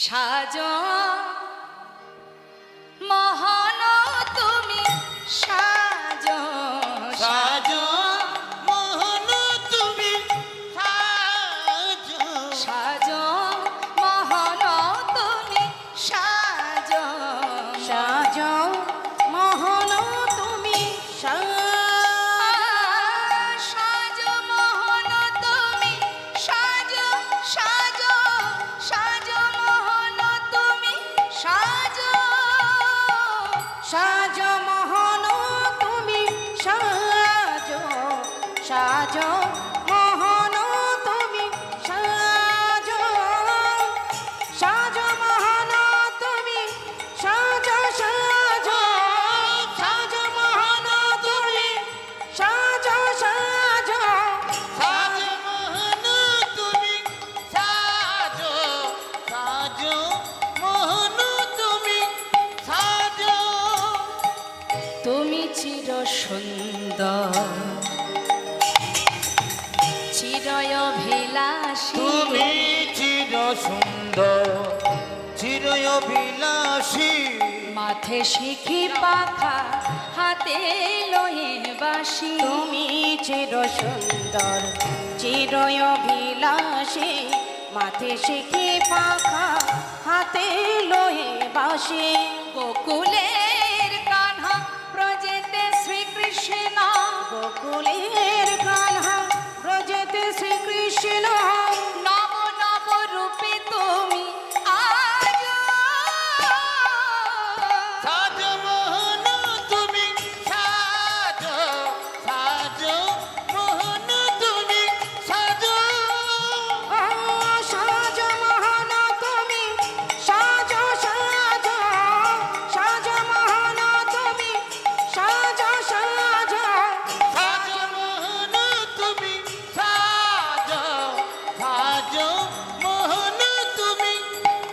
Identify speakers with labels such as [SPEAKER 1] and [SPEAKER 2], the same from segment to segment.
[SPEAKER 1] সাজো মহান তুমি সাজো
[SPEAKER 2] সাজো মোহন তুমি সাজো
[SPEAKER 1] সাজো মহান তুমি সাজো
[SPEAKER 3] সাজো মোহন তুমি
[SPEAKER 1] সাজো মোহন তুমি সাজো সাজো সাজো মোহন তুমি সাজো
[SPEAKER 3] সাজো মোহন তুমি সাজো সাজো মোহন তুমি সাজো সাজো মোহন তুমি সাজো সাজো সাজো মোহন তুমি সাজো সাজো
[SPEAKER 2] সাজো মোহন তুমি সাজো সাজো মোহন তুমি সাজো
[SPEAKER 1] তুমি চির সুন্দর চিরয় অভিলাষী
[SPEAKER 2] তুমি চির সুন্দর চির অভিলাষী
[SPEAKER 1] মাথে শিখি পাখা হাতে লয়ে বাসি
[SPEAKER 3] তুমি চির সুন্দর চির অভিলাষী মাথে শিখে পাখা হাতে লোহে বাসি
[SPEAKER 1] গোকুলের কান্হা প্রজেতে শ্রীকৃষ্ণ
[SPEAKER 3] গোকুলের কান্হা ব্রজেতে শ্রীকৃষ্ণ
[SPEAKER 1] নব নব রূপে তুমি আজ
[SPEAKER 2] সাজো মোহন তুমি সাজো সাজো মোহন তুমি সাজো
[SPEAKER 3] সাজ মহান তুমি সাজ সাজ সাজ মহান তুমি সাজ সাজ
[SPEAKER 2] সাজো মোহন তুমি সাজো সাজো মোহন তুমি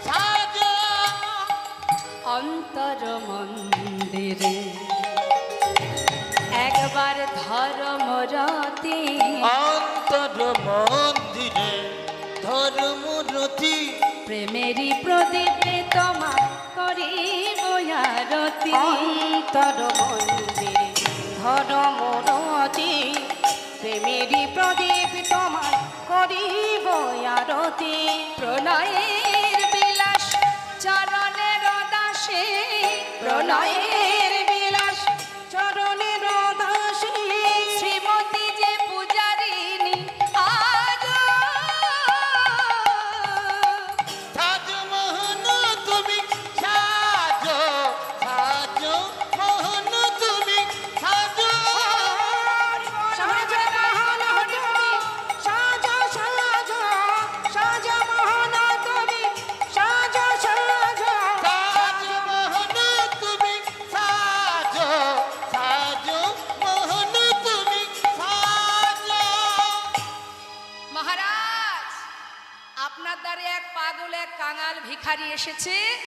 [SPEAKER 2] সাজো
[SPEAKER 1] অন্তর মন্দিরে একবার ধর্মরতি
[SPEAKER 2] অন্তর মন্দিরে ধর্মরতি
[SPEAKER 1] প্রেমেরই প্রদীপে তোমা করিব আরতি
[SPEAKER 3] অন্তর মন্দিরে ধর্মরতি প্রেমেরই প্রদীপ তোমার করিব আরতি
[SPEAKER 1] প্রণয়ের বিলাস চরণের দাসে
[SPEAKER 3] প্রলয়ের বিলাস চরণের দাসী
[SPEAKER 1] শ্রীমতী যে পূজারিণী আজ
[SPEAKER 2] সাজো মোহন তুমি সাজো সাজো মোহন তুমি সাজো
[SPEAKER 3] সাজ মহান তুমি সাজ সাজ সাজ মহান তুমি সাজ সাজ
[SPEAKER 2] সাজো মোহন তুমি সাজো সাজো মোহন তুমি সাজো
[SPEAKER 1] মহারাজ আপনার দ্বারে এক পাগল এক কাঙাল ভিখারি এসেছে।